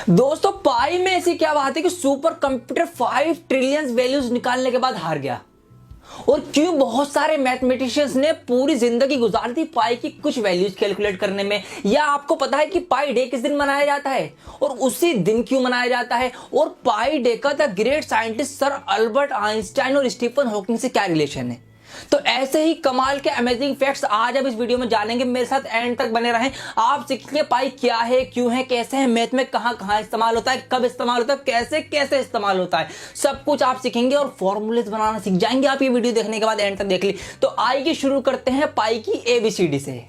दोस्तों पाई में ऐसी क्या बात है कि सुपर कंप्यूटर 5 ट्रिलियन वैल्यूज निकालने के बाद हार गया। और क्यों बहुत सारे मैथमेटिशियंस ने पूरी जिंदगी गुजार दी पाई की कुछ वैल्यूज कैलकुलेट करने में। या आपको पता है कि पाई डे किस दिन मनाया जाता है और उसी दिन क्यों मनाया जाता है, और पाई डे का the great scientist sir Albert Einstein और स्टीफन हॉकिंग से क्या रिलेशन है। तो ऐसे ही कमाल के अमेजिंग फैक्ट्स आज आप इस वीडियो में जानेंगे। मेरे साथ एंड तक बने रहें। आप सीखेंगे पाई क्या है, क्यों है, कैसे है, मैथ में कहां कहां इस्तेमाल होता है, कब इस्तेमाल होता है, कैसे कैसे इस्तेमाल होता है, सब कुछ आप सीखेंगे और फॉर्मूलेस बनाना सीख जाएंगे आप ये वीडियो देखने के बाद। एंड तक देख ली तो आइए शुरू करते हैं पाई की एबीसीडी से।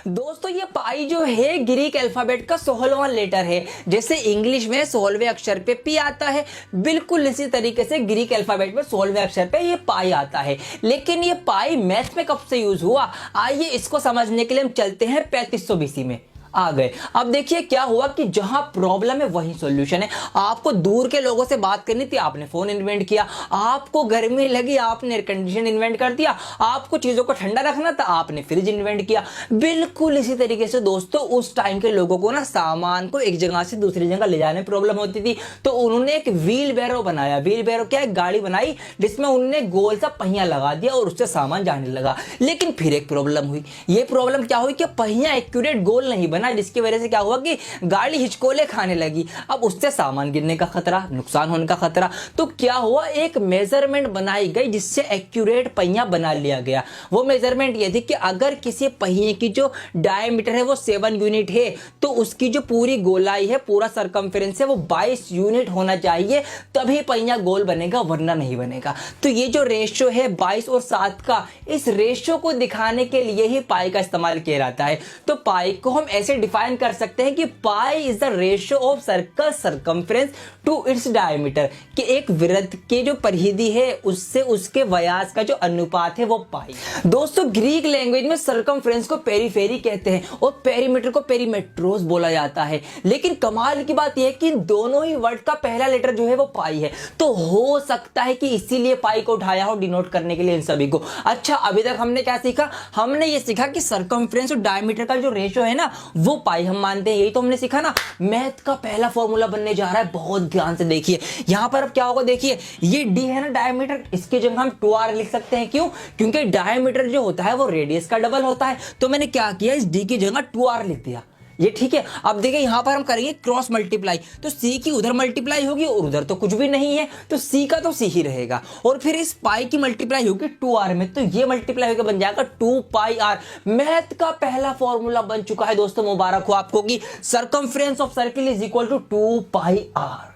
दोस्तों ये पाई जो है ग्रीक अल्फाबेट का 16वां लेटर है। जैसे इंग्लिश में 16वें अक्षर पे पी आता है, बिल्कुल इसी तरीके से ग्रीक अल्फाबेट में 16वें अक्षर पे ये पाई आता है। लेकिन ये पाई मैथ में कब से यूज हुआ, आइए इसको समझने के लिए हम चलते हैं 3500 बीसी में आ गए। अब देखिए क्या हुआ कि जहां प्रॉब्लम है वहीं सॉल्यूशन है। आपको दूर के लोगों से बात करनी थी, आपने फोन इन्वेंट किया। आपको गर्मी लगी, आपने एयर कंडीशन इन्वेंट कर दिया। आपको चीजों को ठंडा रखना था, आपने फ्रिज इन्वेंट किया। बिल्कुल इसी तरीके से दोस्तों उस टाइम के लोगों को ना सामान को एक जगह से दूसरी जगह ले जाने में प्रॉब्लम होती थी, तो उन्होंने एक व्हील बैरो बनाया। व्हील बैरो क्या है, गाड़ी बनाई जिसमें उन्होंने गोल सा पहिया लगा दिया और उससे सामान जाने लगा। लेकिन फिर एक प्रॉब्लम हुई। ये प्रॉब्लम क्या हुई कि पहिया एक्यूरेट गोल नहीं बना, जिसकी वजह से क्या हुआ कि गाड़ी हिचकोले खाने लगी। अब उससे सामान गिरने का खतरा, नुकसान होने का खतरा। तो क्या हुआ, एक मेजरमेंट बनाई गई जिससे एक्यूरेट पहिया बना लिया गया। वो मेजरमेंट ये थी कि अगर किसी पहिए की जो डायमीटर है वो 7 यूनिट है, तो उसकी जो पूरी गोलाई है, पूरा सरकमफेरेंस है, वो 22 यूनिट होना चाहिए, तभी पहिया गोल बनेगा, वरना नहीं बनेगा। तो ये जो रेशियो है 22 और 7 का, इस रेशियो को दिखाने के लिए ही पाई का इस्तेमाल किया जाता है। तो पाई को हम ऐसे डिफाइन कर सकते हैं कि pi is the ratio of circle circumference to its diameter, कि एक वृत्त की जो परिधि है उससे उसके व्यास का जो अनुपात है वो पाई। दोस्तों ग्रीक लैंग्वेज में सरकमफ्रेंस को पेरीफेरी कहते हैं और पेरीमीटर को पेरीमेट्रोस बोला जाता है। लेकिन कमाल की बात यह है कि दोनों ही वर्ड का पहला लेटर जो है वो पाई है। तो हो सकता है कि इसीलिए पाई को उठाया हो डिनोट करने के लिए इन सभी को। अच्छा, अभी तक हमने क्या सीखा, हमने ये सीखा कि सरकमफ्रेंस और डायमीटर का जो रेशियो है ना वो पाई हम मानते हैं। यही तो हमने सीखा ना। मैथ का पहला फॉर्मूला बनने जा रहा है, बहुत ध्यान से देखिए। यहां पर अब क्या होगा, देखिए ये डी है ना डायमीटर, इसकी जगह हम 2r लिख सकते हैं। क्यों? क्योंकि डायमीटर जो होता है वो रेडियस का डबल होता है। तो मैंने क्या किया, इस डी की जगह 2r लिख दिया। ये ठीक है। अब देखिए यहां पर हम करेंगे क्रॉस मल्टीप्लाई, तो सी की उधर मल्टीप्लाई होगी और उधर तो कुछ भी नहीं है, तो सी का तो सी ही रहेगा। और फिर इस पाई की मल्टीप्लाई होगी 2r में, तो ये मल्टीप्लाई होकर बन जाएगा 2 पाई r। मैथ का पहला फॉर्मूला बन चुका है दोस्तों, मुबारक हो आपको कि circumference of circle is equal to 2 pi r।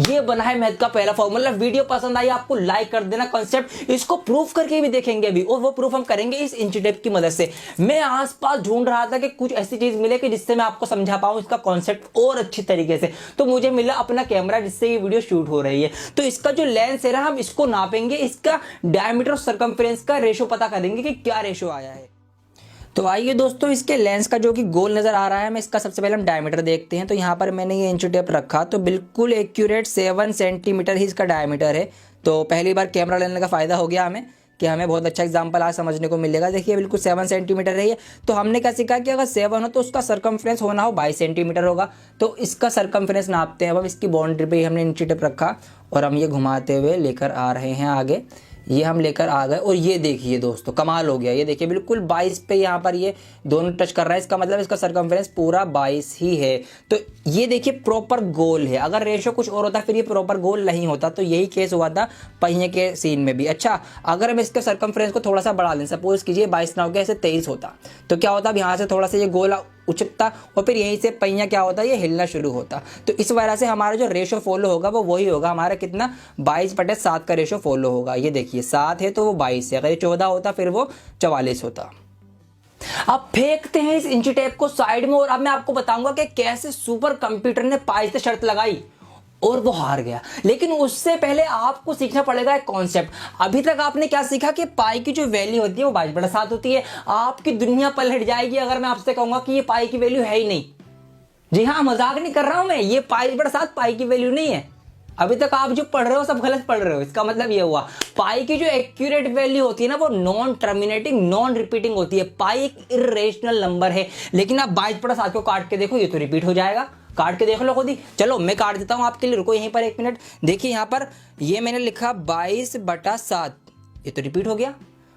ये बना है मैथ का पहला फॉर्मूला। वीडियो पसंद आई आपको लाइक कर देना। कॉन्सेप्ट इसको प्रूफ करके भी देखेंगे अभी, और वो प्रूफ हम करेंगे इस इंच टेप की मदद से। मैं आसपास ढूंढ रहा था कि कुछ ऐसी चीज मिले कि जिससे मैं आपको समझा पाऊं इसका कॉन्सेप्ट और अच्छी तरीके से। तो मुझे मिला अपना कैमरा जिससे ये वीडियो शूट हो रही है। तो इसका जो लेंस है ना, हम इसको नापेंगे, इसका डायमीटर और सरकमफ्रेंस का रेशियो पता करेंगे कि क्या रेशियो आया है। तो आइए दोस्तों इसके लेंस का जो कि गोल नज़र आ रहा है, मैं इसका सबसे पहले हम डायमीटर देखते हैं। तो यहाँ पर मैंने ये इंच टेप रखा, तो बिल्कुल एक्यूरेट 7 सेंटीमीटर ही इसका डायमीटर है। तो पहली बार कैमरा लेने का फ़ायदा हो गया हमें कि हमें बहुत अच्छा एग्जांपल आज समझने को मिलेगा। देखिए बिल्कुल 7 सेंटीमीटर रही है। तो हमने क्या सीखा कि अगर 7 हो तो उसका सरकमफ्रेंस होना हो 22 सेंटीमीटर होगा। तो इसका सरकमफ्रेंस नापते हैं। अब इसकी बाउंड्री पे हमने इंच टेप रखा और हम ये घुमाते हुए लेकर आ रहे हैं आगे। ये हम लेकर आ गए और ये देखिए दोस्तों कमाल हो गया। ये देखिए बिल्कुल 22 पे यहाँ पर ये दोनों टच कर रहा है, इसका मतलब इसका सरकमफ्रेंस पूरा 22 ही है। तो ये देखिए प्रॉपर गोल है। अगर रेशियो कुछ और होता फिर ये प्रॉपर गोल नहीं होता। तो यही केस हुआ था पहिए के सीन में भी। अच्छा, अगर हम इसके सरकमफ्रेंस को थोड़ा सा बढ़ा लें, सपोज कीजिए 22 ना हो गया, ऐसे 23 होता, तो क्या होता, अब यहाँ से थोड़ा सा ये गोल उचकता और फिर यहीं से पहिया क्या होता है, ये हिलना शुरू होता। तो इस वजह से हमारा जो रेशियो फॉलो होगा वो वही होगा, हमारा कितना 22/7 का रेशियो फॉलो होगा। ये देखिए 7 है तो वो 22 है, अगर ये 14 होता फिर वो 44 होता। अब फेंकते हैं इस इंच टेप को साइड में और अब मैं आपको बताऊंगा कि कैसे सुपर कंप्यूटर ने पाई से शर्त लगाई और वो हार गया। लेकिन उससे पहले आपको सीखना पड़ेगा एक कॉन्सेप्ट। अभी तक आपने क्या सीखा कि पाई की जो वैल्यू होती है वो 22/7 होती है। आपकी दुनिया पलट जाएगी अगर मैं आपसे कहूंगा कि ये पाई की वैल्यू है ही नहीं। जी हाँ, मजाक नहीं कर रहा हूं मैं, ये 22/7 पाई की वैल्यू नहीं है। अभी तक आप जो पढ़ रहे हो सब गलत पढ़ रहे हो। इसका मतलब ये हुआ पाई की जो एक्यूरेट वैल्यू होती है ना वो नॉन टर्मिनेटिंग नॉन रिपीटिंग होती है। पाई एक इर्रेशनल नंबर है, लेकिन आप 22/7 को काट के देखो ये तो रिपीट हो जाएगा। काट के देख लो खुद ही। चलो मैं काट देता हूं आपके लिए, रुको यहीं पर 1 मिनट। देखिए यहाँ पर ये मैंने लिखा 22/7, ये तो रिपीट हो गया।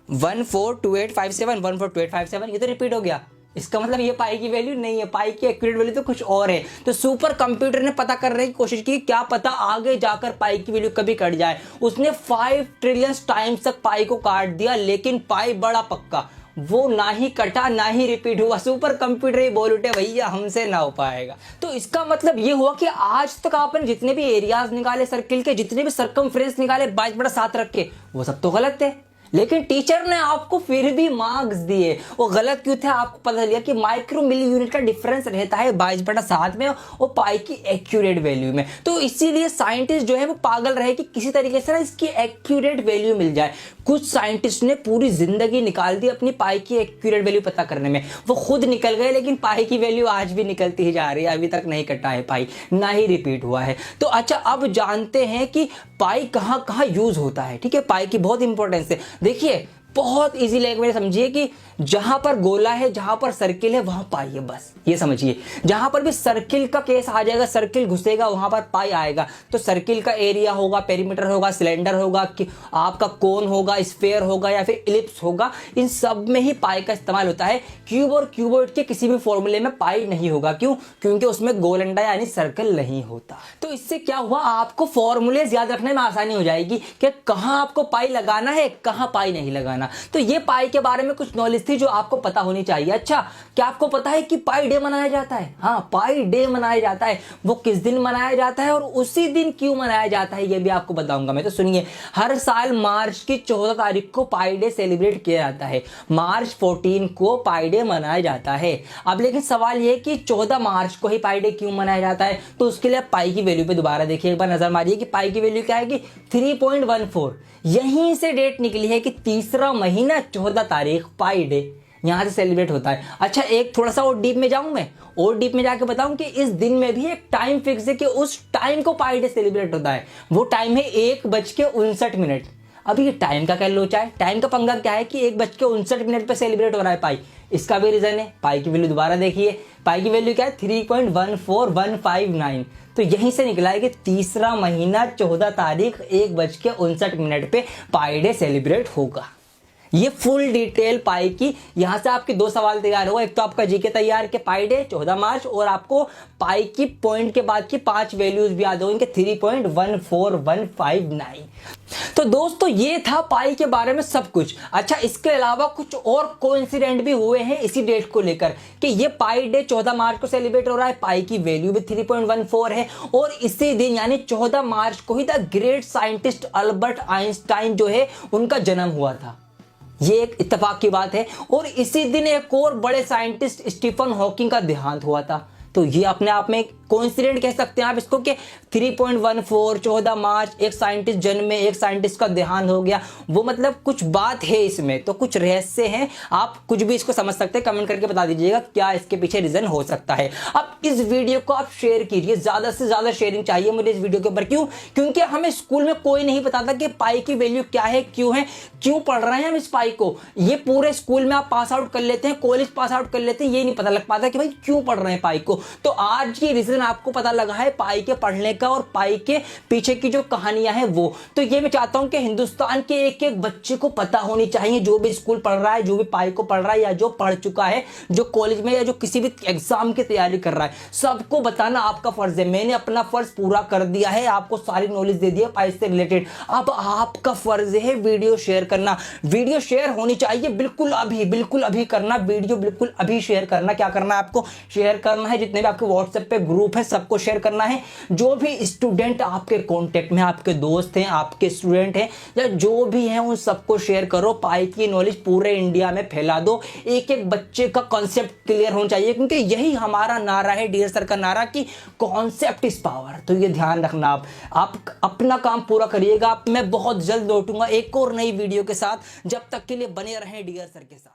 142857 142857 ये तो रिपीट हो गया। इसका मतलब ये पाई की वैल्यू नहीं है, पाई की एक्यूरेट वैल्यू तो कुछ और है। तो सुपर कंप्यूटर ने पता करने की कोशिश की, क्या पता आगे जाकर पाई की वैल्यू कभी कट जाए। उसने 5 ट्रिलियन टाइम्स तक पाई को काट दिया, लेकिन पाई बड़ा पक्का, वो ना ही कटा ना ही रिपीट हुआ। सुपर कंप्यूटर ही बोल उठे भैया हमसे ना हो पाएगा। तो इसका मतलब ये हुआ कि आज तक आपने जितने भी एरियाज निकाले सर्किल के, जितने भी सर्कमफ्रेंस निकाले 22/7 रख के, वो सब तो गलत थे। लेकिन टीचर ने आपको फिर भी मार्क्स दिए। वो गलत क्यों थे आपको पता चलिए कि माइक्रो मिली यूनिट का डिफरेंस रहता है 22/7 में और पाई की एक्यूरेट वैल्यू में। तो इसीलिए साइंटिस्ट जो है वो पागल रहे कि किसी तरीके से ना इसकी एक्यूरेट वैल्यू मिल जाए। कुछ साइंटिस्ट ने पूरी जिंदगी निकाल दी अपनी पाई की एक्यूरेट वैल्यू पता करने में। वो खुद निकल गए, लेकिन पाई की वैल्यू आज भी निकलती ही जा रही है। अभी तक नहीं कटा है पाई, ना ही रिपीट हुआ है। तो अच्छा अब जानते हैं कि पाई कहाँ कहाँ यूज होता है। ठीक है, पाई की बहुत इंपॉर्टेंस है। देखिए बहुत इजी लैंग्वेज समझिए कि जहां पर गोला है, जहां पर सर्किल है, वहां पाई है, बस ये समझिए। जहां पर भी सर्किल का केस आ जाएगा, सर्किल घुसेगा, वहां पर पाई आएगा। तो सर्किल का एरिया होगा, पेरीमीटर होगा, सिलेंडर होगा, कि आपका कोन होगा, स्फेयर होगा या फिर इलिप्स होगा, इन सब में ही पाई का इस्तेमाल होता है। क्यूब और क्यूबॉइड के किसी भी फॉर्मूले में पाई नहीं होगा। क्यों? क्योंकि उसमें गोल अंडा यानी सर्कल नहीं होता। तो इससे क्या हुआ, आपको फॉर्मूले याद रखने में आसानी हो जाएगी कि कहां आपको पाई लगाना है, कहां पाई नहीं लगाना। तो ये पाई के बारे में कुछ नॉलेज थी जो आपको पता होनी चाहिए। अच्छा, क्या आपको पता है कि पाई डे मनाया जाता है? हाँ, पाई डे मनाया जाता है। वो किस दिन मनाया जाता है और उसी दिन क्यों मनाया जाता है ये भी आपको बताऊंगा मैं। तो सुनिए, हर साल मार्च की 14 तारीख को पाई डे सेलिब्रेट किया जाता है। मार्च 14 को पाई डे मनाया जाता है। अब लेकिन सवाल ये कि 14 मार्च को ही पाई डे क्यों मनाया जाता है? तो उसके लिए पाई की वैल्यू पे दोबारा देखिए, एक बार नजर मारिए कि पाई की वैल्यू क्या है कि 3.14। यहीं से डेट निकली है कि तीसरा महीना 14 तारीख पाई डे यहां से सेलिब्रेट होता है। अच्छा, एक थोड़ा सा और डीप में जाऊं मैं, और डीप में जाके बताऊं कि इस दिन में भी एक टाइम फिक्स है कि उस टाइम को पाई डे सेलिब्रेट होता है। वो टाइम है 1:59। अब ये टाइम का क्या लोचा है? टाइम का पंगा क्या है कि 1:59 पे सेलिब्रेट हो रहा है पाई। इसका भी रीजन है। पाई की वैल्यू दोबारा देखिए, पाई की वैल्यू क्या है? 3.14159। तो यहीं से निकला है कि तीसरा महीना 14 तारीख 1:59 पे पाई डे सेलिब्रेट होगा। ये फुल डिटेल पाई की। यहां से आपके 2 सवाल तैयार होगा। एक तो आपका जीके तैयार के पाई डे 14 मार्च, और आपको पाई की पॉइंट के बाद की 5 वैल्यूज भी याद होंगे 3.14159। तो दोस्तों ये था पाई के बारे में सब कुछ। अच्छा, इसके अलावा कुछ और कोइंसिडेंट भी हुए हैं इसी डेट को लेकर कि ये पाई डे 14 मार्च को सेलिब्रेट हो रहा है। पाई की वैल्यू भी 3.14 है, और इसी दिन यानी 14 मार्च को ही the great scientist Albert Einstein जो है उनका जन्म हुआ था। ये एक इत्तेफाक की बात है। और इसी दिन एक और बड़े साइंटिस्ट स्टीफन हॉकिंग का देहांत हुआ था। तो ये अपने आप में कोइंसिडेंट कह सकते हैं आप इसको कि 3.14 14 मार्च, एक साइंटिस्ट जन्म में, एक साइंटिस्ट का देहांत हो गया। वो मतलब कुछ बात है इसमें, तो कुछ रहस्य हैं। आप कुछ भी इसको समझ सकते हैं, कमेंट करके बता दीजिएगा क्या इसके पीछे रीजन हो सकता है। अब इस वीडियो को आप शेयर कीजिए, ज्यादा से ज्यादा शेयरिंग चाहिए मुझे इस वीडियो के ऊपर। क्यों? क्योंकि हमें स्कूल में कोई नहीं बताता कि पाई की वैल्यू क्या है, क्यों पढ़ रहे हैं हम इस पाई को। ये पूरे स्कूल में आप पास आउट कर लेते हैं, कॉलेज पास आउट कर लेते हैं, ये नहीं पता लग पाता कि भाई क्यों पढ़ रहे हैं पाई को। तो आज की रीजन आपको पता लगा है पाई के पढ़ने का और पाई के पीछे की जो कहानियां हैं वो। तो ये मैं चाहता हूं कि हिंदुस्तान के एक एक बच्चे को पता होनी चाहिए, जो भी स्कूल पढ़ रहा है, जो भी पाई को पढ़ रहा है या जो पढ़ चुका है, जो कॉलेज में या जो किसी भी एग्जाम की तैयारी कर रहा है, सबको बताना आपका फर्ज है। मैंने अपना फर्ज पूरा कर दिया है, आपको सारी नॉलेज दे दी है पाई से रिलेटेड। अब आपका फर्ज है वीडियो शेयर करना। वीडियो शेयर होनी चाहिए बिल्कुल अभी करना। वीडियो बिल्कुल अभी शेयर करना। क्या करना है आपको? शेयर करना है। जितने भी आपके व्हाट्सएप पे ग्रुप है सबको शेयर करना है। जो भी स्टूडेंट आपके कांटेक्ट में, आपके दोस्त हैं, आपके स्टूडेंट हैं या जो भी हैं, उन सबको शेयर करो। पाई की नॉलेज पूरे इंडिया में फैला दो। एक एक बच्चे का कॉन्सेप्ट क्लियर होना चाहिए, क्योंकि यही हमारा नारा है, डियर सर का नारा, कि कॉन्सेप्ट इज पावर। तो ये ध्यान रखना। आप अपना काम पूरा करिएगा। मैं बहुत जल्द लौटूंगा एक और नई वीडियो के साथ। जब तक के लिए बने रहें डियर सर के साथ।